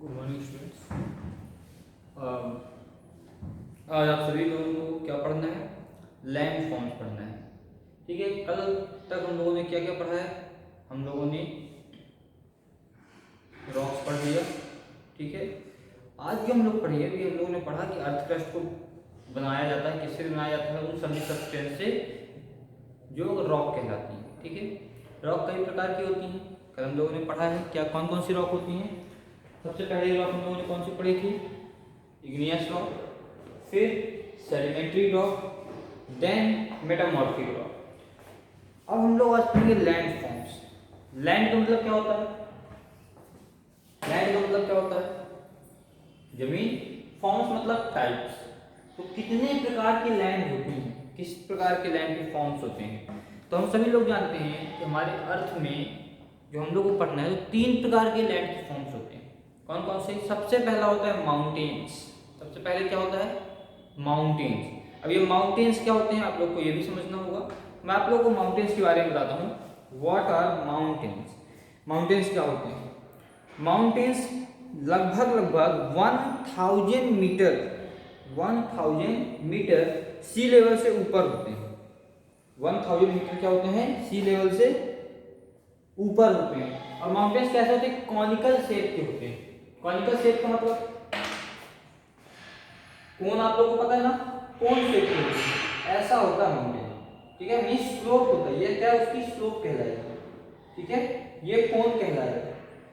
Good morning students. आज आप सभी लोगों को क्या पढ़ना है? लैंड फॉर्म्स पढ़ना है। ठीक है, कल तक हम लोगों ने क्या क्या पढ़ा है? हम लोगों ने रॉक्स पढ़ लिया। ठीक है, आज भी हम लोग पढ़िए भी हम लोगों ने पढ़ा कि अर्थ क्रस्ट को बनाया जाता है, किससे बनाया जाता है? उन सभी सब्सटेंस से जो रॉक कहलाती है। ठीक है, रॉक कई प्रकार की होती हैं। कल हम लोगों ने पढ़ा है क्या कौन कौन सी रॉक होती हैं। सबसे पहले रॉक हम लोगों ने कौन सी पढ़ी थी? इग्नियस रॉक, फिर sedimentary rock, then metamorphic rock. अब हम लोग आज पढ़ेंगे लैंड फॉर्म्स। लैंड का मतलब क्या होता है? लैंड का मतलब क्या होता है? जमीन। फॉर्म्स मतलब टाइप्स। तो कितने प्रकार की लैंड होती हैं, किस प्रकार के लैंड के फॉर्म्स होते हैं? तो हम सभी लोग जानते हैं कि हमारे अर्थ में जो हम लोग को पढ़ना है तो 3 प्रकार के लैंड के फॉर्म्स होते हैं। कौन कौन से? सबसे पहला होता है माउंटेन्स। सबसे पहले क्या होता है? माउंटेन्स। अब ये माउंटेन्स क्या होते हैं आप लोग को ये भी समझना होगा। मैं आप लोगों को माउंटेन्स के बारे में बताता हूँ। What are mountains? माउंटेन्स क्या होते हैं? माउंटेन्स लगभग 1000 मीटर सी लेवल से ऊपर होते हैं। 1000 मीटर क्या होते हैं? सी लेवल से ऊपर होते हैं। और माउंटेन्स कैसे होते हैं? कॉनिकल शेप के होते हैं। कॉनिकल शेप का मतलब कोन, आप लोगों को पता है ना, कोन शेप के होते हैं। ऐसा होता है माउंटेन। ठीक है, मीन स्लोप होता है। ये क्या है? उसकी स्लोप कहलाएगी। ठीक है, ये कोन कहलाएगा।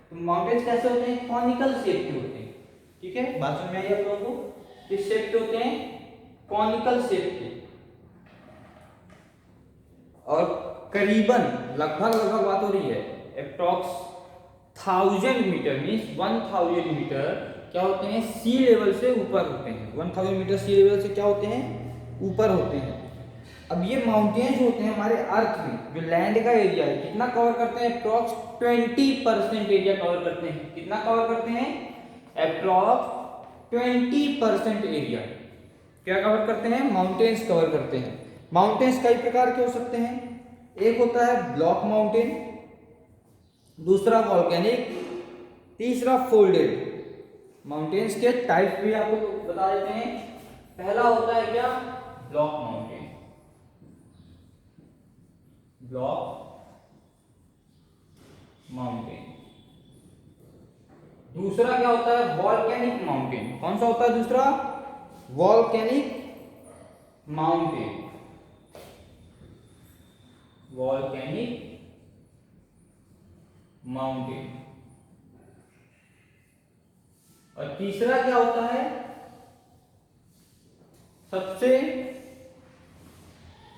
तो माउंटेन्स कैसे होते हैं? कॉनिकल शेप के होते हैं। ठीक है, बात समझ में आई आप लोगों को? किस शेप के होते हैं? कॉनिकल शेप के। और करीबन लगभग बात हो रही है, अप्रॉक्स 1000 मीटर मीन्स 1000 मीटर क्या होते हैं? सी लेवल से ऊपर होते हैं। 1000 मीटर सी लेवल से क्या होते हैं? ऊपर होते हैं। अब ये माउंटेन्स होते हैं हमारे अर्थ में जो लैंड का एरिया है कितना कवर करते हैं? अप्रॉक्स 20% एरिया कवर करते हैं। कितना कवर करते हैं? अप्रॉक्स 20% एरिया क्या कवर करते हैं? माउंटेन्स कवर करते हैं। माउंटेन्स कई प्रकार के हो सकते हैं। एक होता है ब्लॉक माउंटेन, दूसरा वॉल्केनिक, तीसरा फोल्डेड। माउंटेन्स के टाइप भी आपको बता देते हैं। पहला होता है क्या? Block mountain. Block mountain. दूसरा क्या होता है? Volcanic mountain. कौन सा होता है दूसरा? Volcanic mountain. Volcanic mountain. और तीसरा क्या होता है? सबसे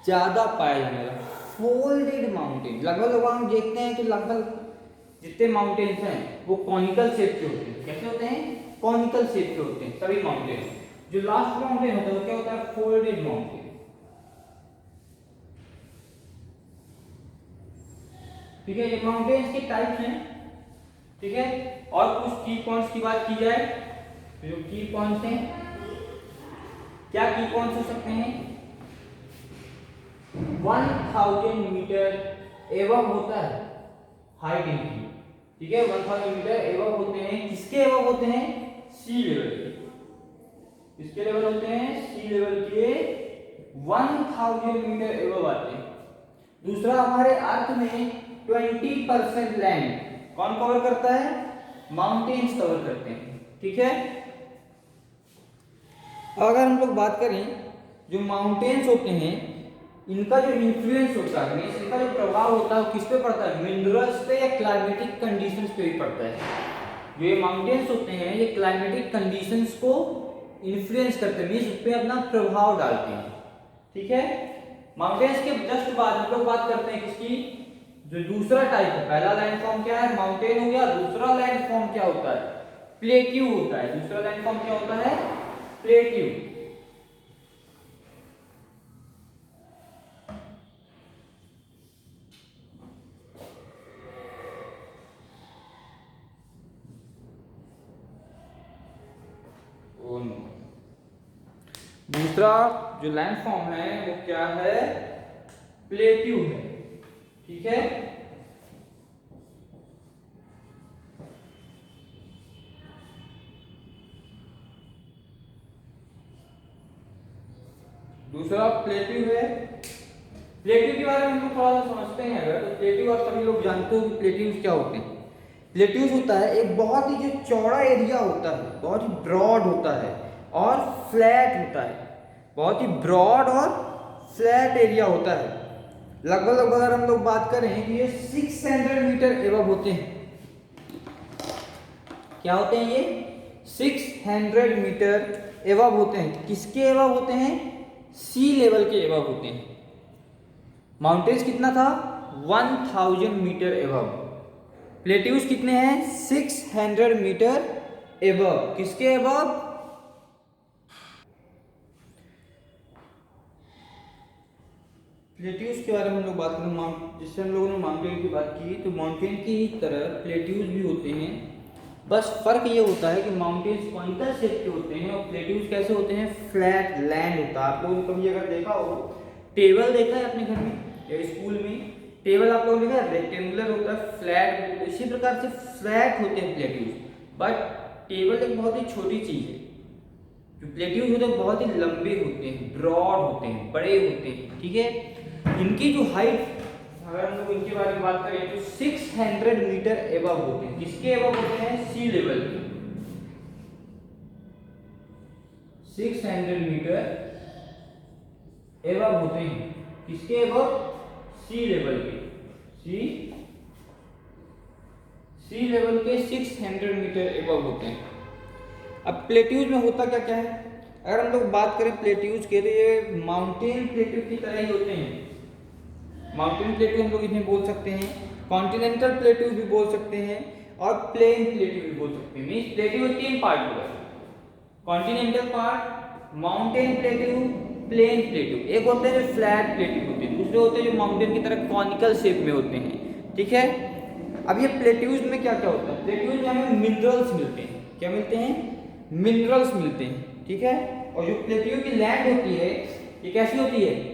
ज्यादा पाया जाने वाला फोल्डेड माउंटेन। लगभग हम देखते हैं कि लगभग जितने माउंटेन्स हैं वो कॉनिकल शेप के होते हैं। कैसे होते हैं? कॉनिकल शेप के होते हैं सभी माउंटेन। जो लास्ट माउंटेन होता है वो क्या होता है? Folded mountain. ठीक है, ये माउंटेन्स के टाइप्स हैं। ठीक है, और कुछ की पॉइंट्स की बात की जाए तो जो की पॉइंट्स हैं, क्या की पॉइंट्स हो सकते हैं? 1000 मीटर एवं होता है हाइट इनकी। ठीक है, 1000 मीटर एवं होते हैं। किसके एवं होते हैं? सी लेवल के। किसके लेवल होते हैं? सी लेवल के 1000 मीटर एवं आते हैं। दूसरा, हमारे अर्थ में 20% लैंड कौन कवर करता है? माउंटेन्स कवर करते हैं। ठीक है, अगर हम लोग बात करें जो माउंटेन्स होते हैं इनका जो इन्फ्लुएंस होता है, इनका जो प्रभाव होता है किस पे पड़ता है? मिनरल्स पे या क्लाइमेटिक कंडीशंस पे भी पड़ता है। जो ये माउंटेन्स होते हैं ये क्लाइमेटिक कंडीशंस को इन्फ्लुएंस करते हैं, मींस उस पे अपना प्रभाव डालते हैं। ठीक है, माउंटेन्स के जस्ट बाद हम लोग बात करते हैं किसकी? जो दूसरा टाइप है। पहला लैंडफॉर्म क्या है? माउंटेन हो गया। दूसरा लैंडफॉर्म क्या होता है? प्लेट्यू होता है। दूसरा लैंडफॉर्म क्या होता है? प्लेट्यू। दूसरा जो लैंडफॉर्म है वो क्या है? प्लेट्यू है। ठीक है, दूसरा प्लेट्यू है। प्लेट्यू के बारे में हम लोग थोड़ा सा समझते हैं अगर, तो प्लेट्यू और सभी लोग जानते हो कि प्लेट्यूज क्या होते हैं। प्लेट्यूज होता है एक बहुत ही जो चौड़ा एरिया होता है, बहुत ही ब्रॉड होता है और फ्लैट होता है, बहुत ही ब्रॉड और फ्लैट एरिया होता है। लगभग लगभग अगर हम लोग बात करें कि ये 600 मीटर एबव होते हैं। क्या होते हैं ये? 600 मीटर एबव होते हैं। किसके एबव होते हैं? सी लेवल के एबव होते हैं। माउंटेन्स कितना था? 1000 मीटर एबव। प्लेट्यूज कितने हैं? 600 मीटर एबव। किसके एबव? प्लेट्यूज के बारे में हम लोग बात करें, जिससे हम लोगों ने माउंटेन की बात की, तो माउंटेन की तरह प्लेट्यूज भी होते हैं। बस फर्क ये होता है कि माउंटेन्स पॉइंटर शेप के होते हैं और प्लेट्यूज कैसे होते हैं? फ्लैट लैंड होता है। आप लोगों ने कभी अगर देखा हो, टेबल देखा है अपने घर में या स्कूल में, टेबल आप लोगों ने देखा है रेक्टेंगुलर होता है, फ्लैट, इसी प्रकार से फ्लैट होते हैं प्लेट्यूज। बट टेबल एक बहुत ही छोटी चीज है। जो प्लेट्यूज होते हैं बहुत ही लंबे होते हैं, ब्रॉड होते हैं, बड़े होते हैं, ठीक है। इनकी जो हाइट, अगर हम लोग इनके बारे में बात करें तो 600 मीटर एबव होते हैं। किसके एबव होते हैं? सी लेवल के। 600 मीटर एबव होते हैं। किसके एबव? सी लेवल के। सी लेवल के 600 मीटर एबव होते हैं। अब प्लेट्यूज में होता क्या क्या है? अगर हम लोग बात करें प्लेट्यूज के, तो ये माउंटेन प्लेट्यू की तरह ही होते हैं। माउंटेन प्लेट्यू हम लोग इन्हें बोल सकते हैं, कॉन्टिनेंटल प्लेट्यू भी बोल सकते हैं और प्लेन प्लेट्यू भी बोल सकते हैं। मींस प्लेट्यू के 3 पार्ट हुआ, continental part, mountain plateau, plain plateau. एक होते हैं जो फ्लैट प्लेट्यू होते हैं, दूसरे होते हैं जो माउंटेन की तरह कॉनिकल शेप में होते हैं, ठीक है। अब ये प्लेट्यूज में क्या क्या होता है? प्लेट्यूज में हमें मिनरल्स मिलते हैं। क्या मिलते हैं? मिनरल्स मिलते हैं, ठीक है। और जो प्लेट्यू की लैंड होती है, ये कैसी होती है?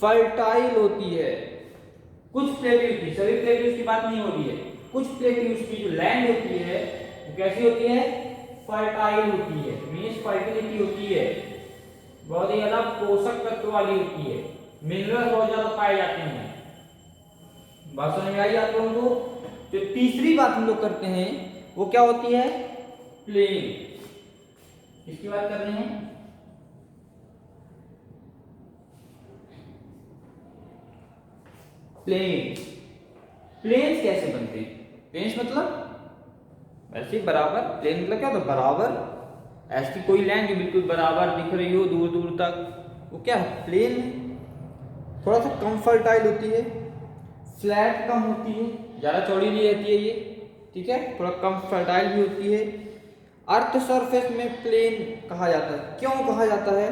फर्टाइल होती है। कुछ प्लेट्यूज की, सभी प्लेट्यूज की बात नहीं हो रही है, कुछ प्लेट्यूज की जो लैंड होती है वो कैसी होती है? फर्टाइल होती है। मींस फर्टिलिटी होती है, बहुत ही ज्यादा पोषक तत्व वाली होती है, मिनरल बहुत ज्यादा पाए जाते हैं। बात समझ में आई आप लोगों को? जो तीसरी बात हम लोग करते हैं वो क्या होती है? प्लेन। इसकी बात कर रहे हैं। प्लेन्स कैसे बनते हैं? प्लेन्स मतलब वैसे बराबर, प्लेन मतलब क्या होता है? बराबर। ऐसी कोई लैंड जो बिल्कुल बराबर दिख रही हो दूर दूर तक, वो क्या है? प्लेन है। थोड़ा सा कम फर्टाइल होती है, फ्लैट कम होती है, ज़्यादा चौड़ी नहीं रहती है ये, ठीक है। थोड़ा कम फर्टाइल भी होती है। अर्थ सरफेस में प्लेन कहा जाता है। क्यों कहा जाता है?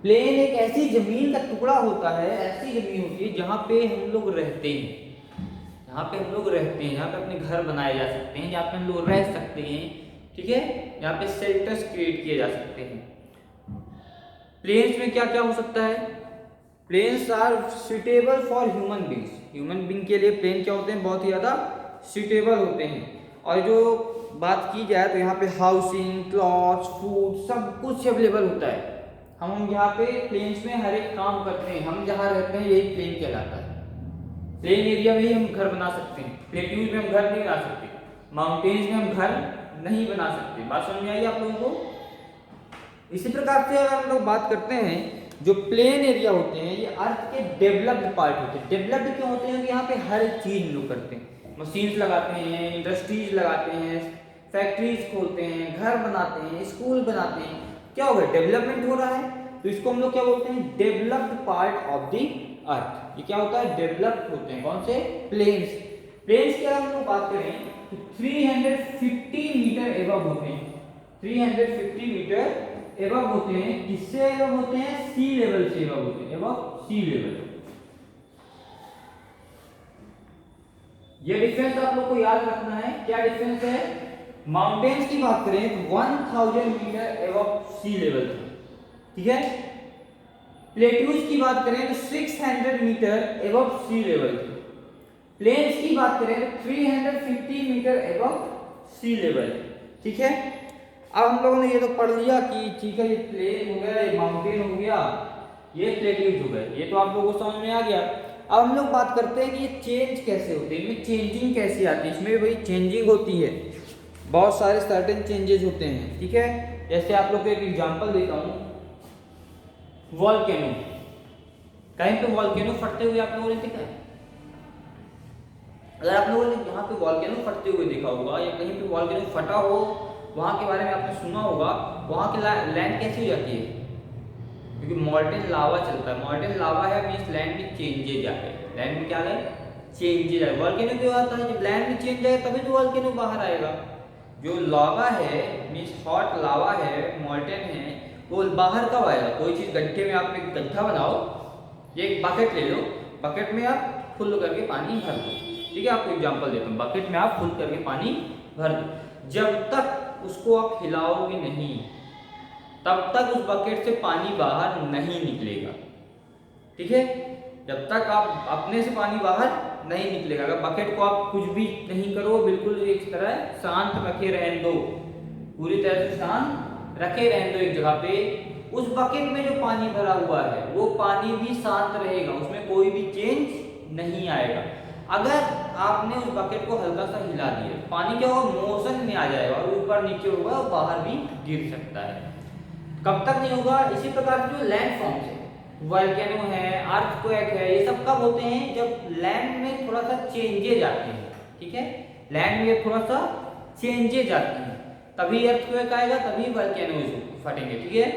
प्लेन एक ऐसी जमीन का टुकड़ा होता है, ऐसी जमीन होती है जहाँ पे हम लोग रहते हैं, जहाँ पे हम लोग रहते हैं, जहाँ पे अपने घर बनाए जा सकते हैं, जहाँ पे हम लोग रह सकते हैं, ठीक है, जहाँ पे शेल्टर्स क्रिएट किए जा सकते हैं। प्लेन्स में क्या क्या हो सकता है? Plains are suitable for human beings. Human being के लिए प्लेन क्या होते हैं? बहुत ही ज़्यादा सुटेबल होते हैं। और जो बात की जाए तो यहाँ पे हाउसिंग, क्लॉथ्स, फूड सब कुछ अवेलेबल होता है। हम यहाँ पे प्लेन्स में हर एक काम करते हैं, हम जहाँ रहते हैं यही प्लेन कहलाता है। प्लेन एरिया में ही हम घर बना सकते हैं। प्लेट्यूज में हम घर नहीं बना सकते, माउंटेन्स में हम घर नहीं बना सकते। बात समझ में आई आप लोगों को? इसी प्रकार से अगर हम लोग बात करते हैं, जो प्लेन एरिया होते हैं ये अर्थ के डेवलप्ड पार्ट होते हैं। डेवलप्ड क्यों होते हैं? यहाँ पे हर एक चीज हम लोग करते हैं, मशीन्स लगाते हैं, इंडस्ट्रीज लगाते हैं, फैक्ट्रीज खोलते हैं, घर बनाते हैं, स्कूल बनाते हैं। क्या हो गया? डेवलपमेंट हो रहा है। तो इसको हम लोग क्या बोलते हैं? Developed part of the earth. ये क्या होता है? डेवलप्ड होते हैं। कौन से? प्लेन्स। प्लेन्स की अगर हम लोग बात करें तो 350 मीटर एबव होते हैं। 350 मीटर एबव होते हैं। किससे एबव होते हैं? सी लेवल से एबव होते हैं। एबव सी लेवल। ये डिफरेंस आप लोग को याद रखना है। क्या डिफरेंस है? माउंटेन्स की बात करें तो 1000 मीटर एबव सी लेवल, ठीक है। प्लेट्यूज की बात करें तो 600 मीटर एबव सी लेवल। प्लेन्स की बात करें तो 350 मीटर एबव सी लेवल, ठीक है। अब हम लोगों ने ये तो पढ़ लिया कि ठीक है, ये प्लेन हो गया, ये माउंटेन हो गया, ये प्लेट्यूज हो गए, ये तो आप लोगों को समझ में आ गया। अब हम लोग बात करते हैं कि ये चेंज कैसे होते हैं, इनमें चेंजिंग कैसी आती है। इसमें भाई चेंजिंग होती है, बहुत सारे सर्टेन चेंजेस होते हैं, ठीक है। जैसे आप लोग को एक एग्जांपल देता हूँ, वॉल्केनो। कहीं पे वॉल्केनो फटते हुए आप लोगों ने देखा है? अगर आप लोगों ने यहाँ पे वॉल्केनो फटते हुए देखा होगा या कहीं पे वॉल्केनो फटा हो, वहाँ के बारे में आपने सुना होगा, वहाँ की लैंड कैसी हो जाती है? क्योंकि मॉल्टेन लावा चलता है, मॉल्टेन लावा है मीन्स लैंड में चेंजेज आ गए, लैंड में क्या है? चेंजेज आए। वॉल्केनो क्यों आता है? जब लैंड में चेंज आएगा तभी तो वॉल्केनो बाहर आएगा। जो लावा है मीन्स हॉट लावा है, मॉल्टेन है, वो बाहर कब आएगा? कोई चीज़ गड्ढे में आप एक गड्ढा बनाओ, ये एक बकेट ले लो, बकेट में आप फुल करके पानी भर दो, ठीक है। आपको एग्जांपल देता हूँ, बकेट में आप फुल करके पानी भर दो, जब तक उसको आप हिलाओगे नहीं तब तक उस बकेट से पानी बाहर नहीं निकलेगा, ठीक है। जब तक आप अपने से पानी बाहर नहीं निकलेगा। अगर बकेट को आप कुछ भी नहीं करो, बिल्कुल एक तरह शांत रखे रहने दो, पूरी तरह से शांत रखे रहने दो एक जगह पे, उस बकेट में जो पानी भरा हुआ है वो पानी भी शांत रहेगा, उसमें कोई भी चेंज नहीं आएगा। अगर आपने उस बकेट को हल्का सा हिला दिया, पानी क्या होगा? मोशन में आ जाएगा और ऊपर नीचे होगा और बाहर भी गिर सकता है। कब तक नहीं होगा? इसी प्रकार जो लैंड फॉर्म्स है, वॉल्केनो है, अर्थक्वेक है, ये सब कब होते हैं? जब लैंड में थोड़ा सा चेंजेज आते हैं, ठीक है। लैंड में थोड़ा सा चेंजेज आते हैं तभी अर्थक्वेक आएगा, तभी वॉल्केनोज फटेंगे, ठीक है।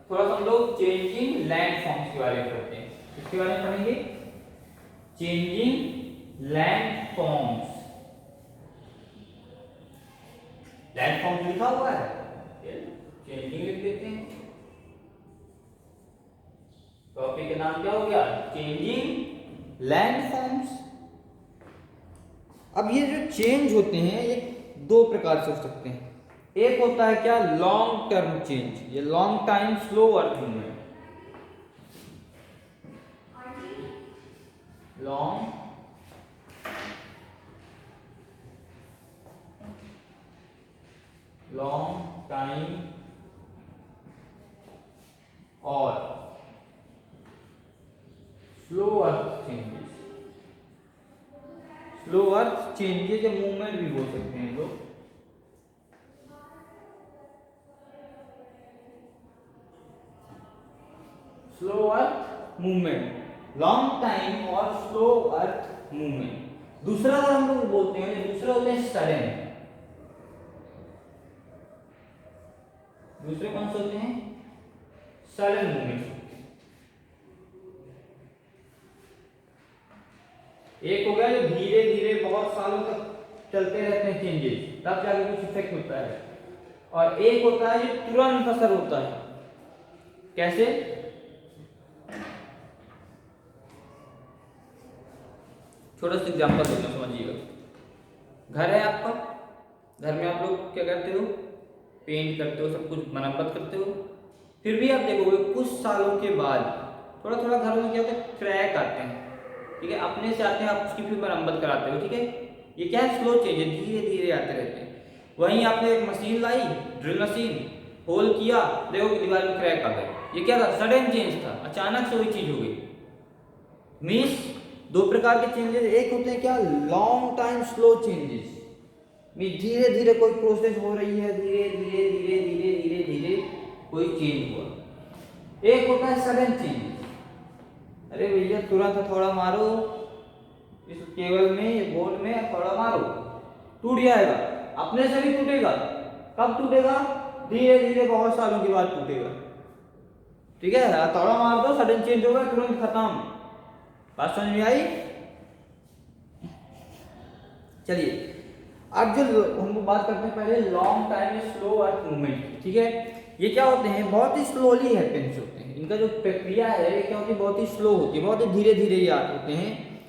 थोड़ा सा हम लोग चेंजिंग लैंड फॉर्म्स के बारे में पढ़ते हैं, इसके बारे में पढ़ेंगे, changing land forms. Land form लिखा हुआ है, चेंजिंग लिख देते हैं। टॉपिक का नाम क्या हो गया? Changing land forms. अब ये जो चेंज होते हैं ये दो प्रकार से हो सकते हैं। एक होता है क्या? लॉन्ग टर्म चेंज, ये long time slow earth movement, long time और स्लो अर्थ चेंजेस। स्लो अर्थ चेंजेस या मूवमेंट भी बोल सकते हैं लोग। Slow earth movement, long time और स्लो अर्थ मूवमेंट। दूसरा अगर हम लोग बोलते हैं, दूसरा होते हैं सडन। दूसरे कौन से होते हैं? Sudden movement. एक हो गया जो धीरे धीरे बहुत सालों तक चलते रहते हैं चेंजेस, तब जाके कुछ इफेक्ट होता है, और एक होता है जो तुरंत असर होता है। कैसे? छोटा सा एग्जांपल देना, समझिएगा। घर है आपका, घर में आप लोग क्या करते हो? पेंट करते हो, सब कुछ मरम्मत करते हो, फिर भी आप देखोगे कुछ सालों के बाद थोड़ा थोड़ा घरों में क्या होता है? क्रैक आते हैं, ठीक है, अपने से आते हैं, आप उसकी फिर मरम्मत कराते हो, ठीक है। ये क्या है? स्लो चेंज है, धीरे धीरे आते रहते हैं। वहीं आपने एक मशीन लाई, ड्रिल मशीन, होल किया, देखो कि दीवार में क्रैक आ गए। ये क्या था? सडन चेंज था, अचानक से वही चीज हो गई। मीन्स दो प्रकार के चेंजेस, एक होते हैं क्या? लॉन्ग टाइम स्लो चेंजेस, धीरे धीरे कोई प्रोसेस हो रही है, धीरे धीरे धीरे धीरे धीरे धीरे कोई चेंज हुआ। एक होता है सडन चेंज, अरे भैया तुरंत थोड़ा मारो इस केबल में, बोर्ड में थोड़ा मारो, टूट जाएगा। अपने से भी टूटेगा। कब टूटेगा? धीरे धीरे बहुत सालों के बाद टूटेगा, ठीक है। थोड़ा मार दो, सडन चेंज होगा, तुरंत खत्म। बात समझ में आई? चलिए अब जो हम लोग बात करते हैं पहले long time slow earth movement, ठीक है। ये क्या होते हैं? बहुत ही स्लोली हैपेंस होते हैं, इनका जो प्रक्रिया है ये क्या होती है? बहुत ही स्लो होती है, बहुत ही धीरे धीरे ये होते हैं।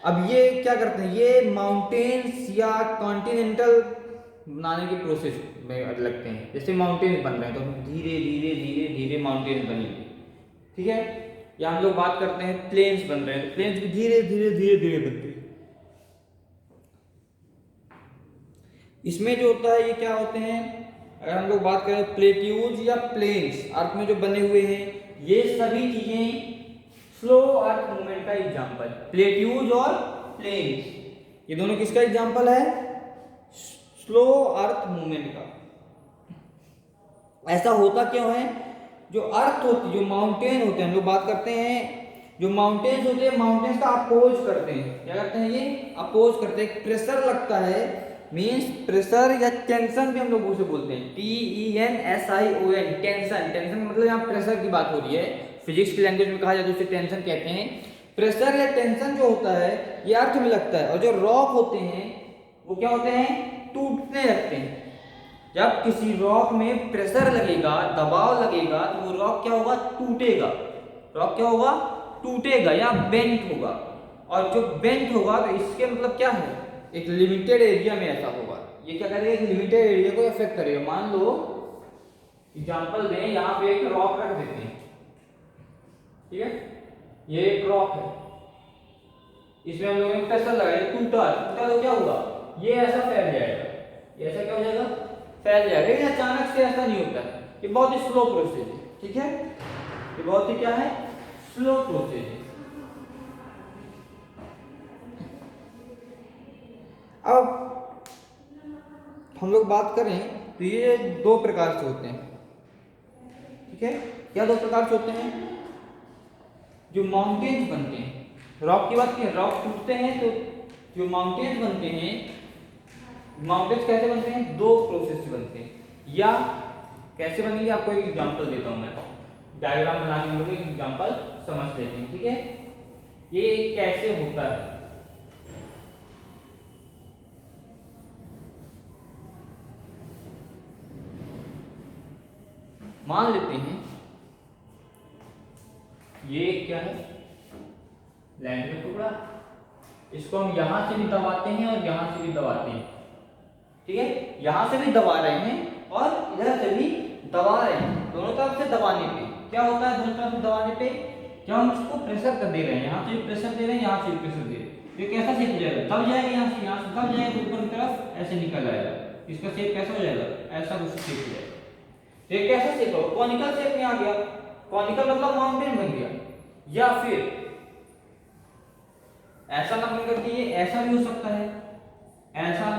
अब ये क्या करते हैं? ये माउंटेन्स या कॉन्टिनेंटल बनाने के प्रोसेस में लगते हैं। जैसे माउंटेन्स बन रहे हैं तो धीरे धीरे धीरे धीरे माउंटेन्स बनेंगे, ठीक है। या हम लोग बात करते हैं प्लेन्स बन रहे हैं, तो प्लेन्स भी धीरे धीरे धीरे धीरे बनते हैं। इसमें जो होता है ये क्या होते हैं, अगर हम लोग बात करें प्लेट्यूज या प्लेन्स अर्थ में जो बने हुए हैं, ये सभी चीजें स्लो अर्थ मूवमेंट का एग्जांपल। प्लेट्यूज और प्लेन्स ये दोनों किसका एग्जांपल है, स्लो अर्थ मूवमेंट का। ऐसा होता क्यों है, जो अर्थ होती, जो माउंटेन होते हैं, हम लोग बात करते हैं जो माउंटेन्स होते हैं, माउंटेन्स का अपोज करते हैं, क्या करते हैं, ये अपोज करते हैं। प्रेशर लगता है, मींस प्रेशर या टेंशन भी हम लोग उसे बोलते हैं, TENSION, टेंशन। टेंशन मतलब यहाँ प्रेशर की बात हो रही है, फिजिक्स की लैंग्वेज में कहा जाता है उसे टेंशन कहते हैं। प्रेशर या टेंशन जो होता है ये अर्थ में लगता है, और जो रॉक होते हैं वो क्या होते हैं, टूटने लगते हैं। जब किसी रॉक में प्रेशर लगेगा, दबाव लगेगा, तो वो रॉक क्या होगा, टूटेगा। रॉक क्या होगा, टूटेगा या बेंट होगा। और जो बेंट होगा तो इसके मतलब क्या है, एक लिमिटेड एरिया में ऐसा होगा। ये क्या करेगा, एक लिमिटेड एरिया को इफेक्ट करेगा। मान लो एग्जांपल दें, यहाँ पे एक रॉक रख देते हैं, ठीक है, ये एक रॉक है, इसमें हम लोगों ने प्रेशर लगाया, टूटा टूटा तो क्या होगा, ये ऐसा फैल जाएगा, ये ऐसा क्या हो जाएगा, फैल जाएगा। लेकिन अचानक से ऐसा नहीं होता है, ये बहुत ही स्लो प्रोसेस है, ठीक है, ये बहुत ही क्या है, स्लो प्रोसेस है। अब हम लोग बात करें तो ये दो प्रकार से होते हैं, ठीक है। क्या दो प्रकार से होते हैं, जो माउंटेन्स बनते हैं, रॉक की बात की, रॉक टूटते हैं तो जो माउंटेन्स बनते हैं, माउंटेन्स कैसे बनते हैं, दो प्रोसेस से बनते हैं। या कैसे बनेंगे, आपको एक एग्जांपल देता हूं मैं, डायग्राम बना के हम लोग एक एग्जांपल समझ लेते हैं, ठीक है। ये कैसे होता है, मान लेते हैं ये क्या है, लैंड का टुकड़ा, इसको हम यहां से भी दबाते हैं और यहां से भी दबाते हैं, ठीक है, यहां से भी दबा रहे हैं और इधर से भी दबा रहे हैं। दोनों तरफ से दबाने पे क्या होता है, दोनों तरफ से दबाने पे क्या हम इसको प्रेशर कर दे रहे हैं, यहाँ से भी प्रेशर दे रहे हैं, यहाँ से भी प्रेशर दे रहे हैं। ये कैसा शेप हो जाएगा, दब जाएगा, यहाँ से दब जाएगा, ऊपर की तरफ ऐसे निकल आएगा। इसका शेप कैसा हो जाएगा, ऐसा कुछ शेप हो जाएगा। ये कैसा शेप हो, कॉनिकल शेप में आ गया। कॉनिकल मतलब माउंटेन बन गया। या फिर ऐसा ना बन करके ये ऐसा भी हो सकता है, ऐसा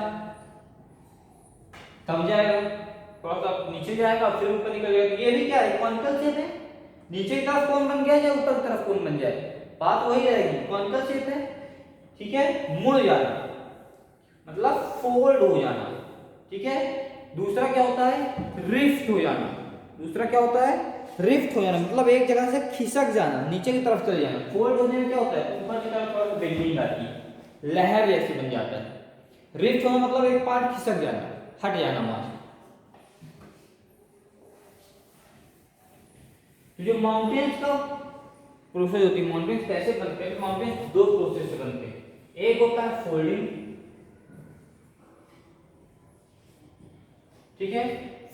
दब जाएगा, थोड़ा सा नीचे जाएगा फिर ऊपर निकल जाएगा। ये भी क्या है, कॉनिकल शेप है। नीचे की तरफ कौन बन गया या ऊपर की तरफ कौन बन जाए, बात वही रहेगी, कॉनिकल शेप है, ठीक है। मुड़ जाना मतलब फोल्ड हो जाना, ठीक है। दूसरा क्या होता है, रिफ्ट हो जाना। दूसरा क्या होता है, रिफ्ट हो जाना मतलब एक जगह से खिसक जाना, नीचे की तरफ चले जाना। फोल्ड होने में क्या होता है, ऊपर की तरफ थोड़ा सा बेंडिंग आती है, लहर जैसी बन जाता है। रिफ्ट होना मतलब एक पार्ट खिसक जाना, हट जाना वहां से। तो जो माउंटेन्स का प्रोसेस होती है, माउंटेन्स कैसे बनते हैं, माउंटेन्स दो प्रोसेस से बनते हैं। एक होता है फोल्डिंग, ठीक है।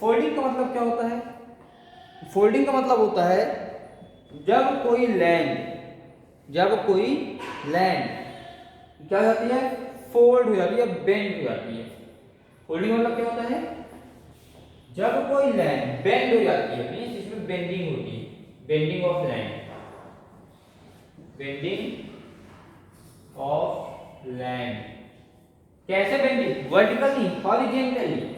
फोल्डिंग का मतलब क्या होता है, फोल्डिंग का मतलब होता है जब कोई लैंड क्या हो जाती है, फोल्ड हो जाती है, बेंड हो जाती है। फोल्डिंग मतलब क्या होता है, जब कोई लैंड बेंड हो जाती है, मींस इसमें बेंडिंग होती है, bending of land, bending of land. कैसे bending, vertically, horizontally,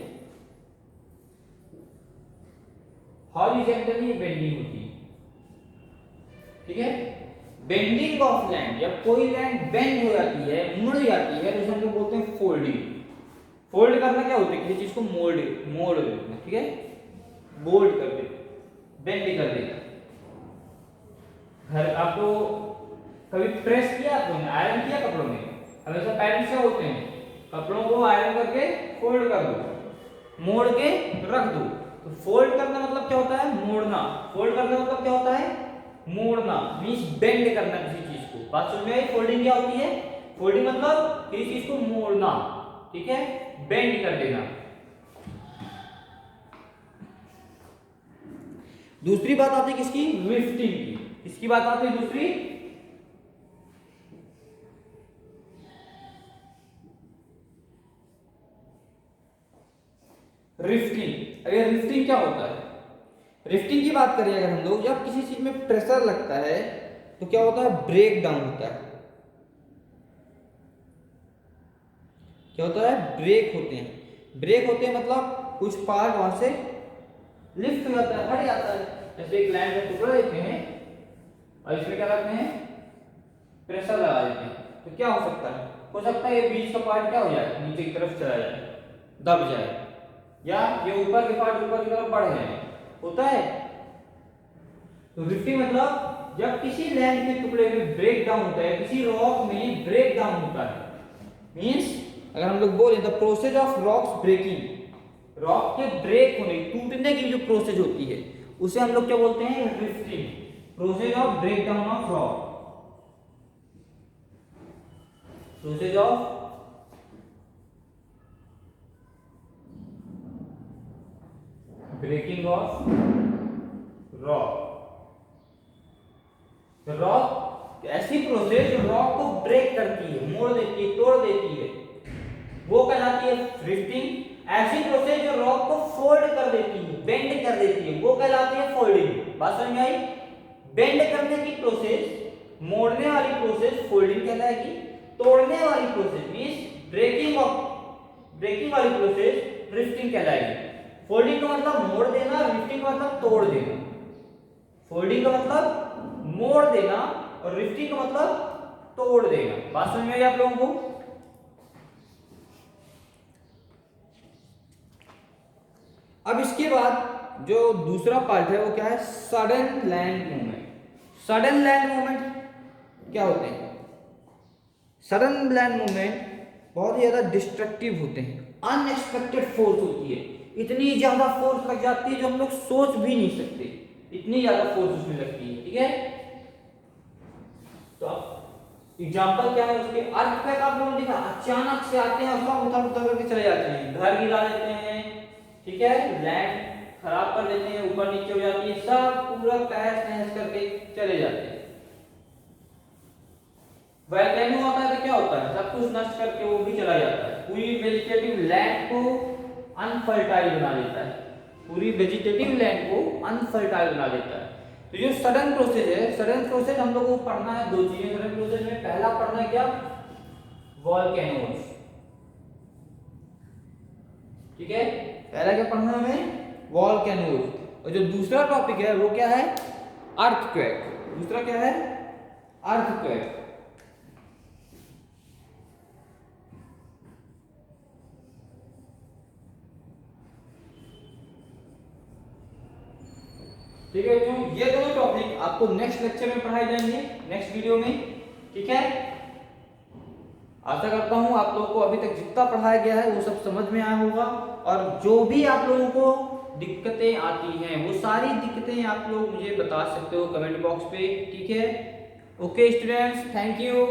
horizontally bending होती है, ठीक है। बेंडिंग ऑफ लैंड, जब कोई लैंड बेंड हो जाती है, मुड़ जाती है, तो उसे हम लोग बोलते हैं फोल्डिंग। फोल्ड करना क्या होता है, किसी चीज को मोड़ देना, ठीक है, बोल्ड कर देना, बेंड कर देना। घर आपको कभी प्रेस किया, आपने आयरन किया कपड़ों में, हमेशा पेरेंट्स क्या होते हैं, कपड़ों को आयरन करके फोल्ड कर दो, मोड़ के रख दो। तो फोल्ड करना मतलब क्या होता है, मोड़ना। फोल्ड करना मतलब क्या होता है, मोड़ना, मींस बेंड करना किसी चीज को। बात समझ में आई, फोल्डिंग क्या होती है, फोल्डिंग मतलब किसी चीज को मोड़ना, ठीक है, बेंड कर देना। दूसरी बात आती है किसकी, रिफ्टिंग की। किसकी बात आती है दूसरी, रिफ्टिंग। अगर रिफ्टिंग क्या होता है, रिफ्टिंग की बात करें अगर हम लोग, जब किसी चीज में प्रेशर लगता है तो क्या होता है, ब्रेक डाउन होता है। क्या होता है, ब्रेक होते हैं। ब्रेक होते हैं मतलब कुछ पार्ट वहां से लिफ्ट हो जाता है, हट जाता है। जैसे एक लैंड का टुकड़ा लेते हैं और इसमें क्या करते हैं, प्रेशर लगा देते हैं, तो क्या हो सकता है, हो सकता है ये बीच का पार्ट क्या हो जाए, नीचे की तरफ चला जाए, दब जाए, या ये ऊपर के पार्ट ऊपर की तरफ बढ़ जाए, होता है। तो रिफ्टिंग मतलब जब किसी लैंड के टुकड़े में ब्रेक डाउन होता है, किसी रॉक में ब्रेक डाउन होता है, मींस अगर हम लोग बोले the process of rocks breaking, rock के ब्रेक होने, टूटने की जो प्रोसेस होती है उसे हम लोग क्या बोलते हैं, rifting, process of break down of rock, process of breaking of rock. Rock ऐसी प्रोसेस जो रॉक को ब्रेक करती है, मोड़ देती है, तोड़ देती है, वो कहलाती है रिफ्टिंग। ऐसी प्रोसेस जो रॉक को फोल्ड कर देती है, बेंड कर देती है, वो कहलाती है फोल्डिंग। बात समझ में आई? बेंड करने की प्रोसेस, मोड़ने वाली प्रोसेस फोल्डिंग कहलाएगी। तोड़ने वाली प्रोसेस मींस ब्रेकिंग वाली प्रोसेस रिफ्टिंग कहलाएगी। फोल्डिंग का मतलब मोड़ देना, रिफ्टिंग का मतलब तोड़ देना। फोल्डिंग का मतलब मोड़ देना और रिफ्टिंग का मतलब तोड़ देना। बात समझ में आई आप लोगों को? अब इसके बाद जो दूसरा पार्ट है वो क्या है, sudden land movement. Sudden land movement क्या होते हैं? सडन लैंड मूवमेंट बहुत ही ज्यादा डिस्ट्रक्टिव होते हैं, अनएक्सपेक्टेड फोर्स होती है, इतनी ज्यादा फोर्स लग जाती है जो हम लोग सोच भी नहीं सकते, इतनी ज्यादा फोर्स उसमें लगती है। ठीक है, तो एग्जांपल क्या है उसके, अर्थक्वेक आप लोगों ने देखा, अचानक से आते हैं और सब उतर उतर करके चले जाते हैं, घर गिरा देते हैं, ठीक है, लैंड खराब कर देते हैं, ऊपर नीचे हो जाती है, सब पूरा तहस नहस करके चले जाते हैं। वोल्केनो होता है तो क्या होता है, सब कुछ नष्ट करके वो भी चला जाता है, पूरी वेजिटेटिव लैंड को अनफर्टाइल बना देता है, पूरी वेजिटेटिव लैंड को अनफर्टाइल बना देता है। तो जो सडन प्रोसेस है, सडन प्रोसेस हम लोगों को पढ़ना है दो चीजें सडन प्रोसेस में। पहला पढ़ना है क्या, वोल्केनोस। ठीक है, पहला क्या पढ़ना है हमें, वोल्केनोस। और जो दूसरा टॉपिक है वो क्या है, अर्थक्वेक। दूसरा क्या है, अर्थक्वेक। ठीक है, तो ये दोनों टॉपिक आपको नेक्स्ट लेक्चर में पढ़ाए जाएंगे, नेक्स्ट वीडियो में। ठीक है, आशा करता हूं आप लोगों को अभी तक जितना पढ़ाया गया है वो सब समझ में आया होगा, और जो भी आप लोगों को दिक्कतें आती हैं वो सारी दिक्कतें आप लोग मुझे बता सकते हो कमेंट बॉक्स पे। ठीक है, ओके स्टूडेंट्स, थैंक यू।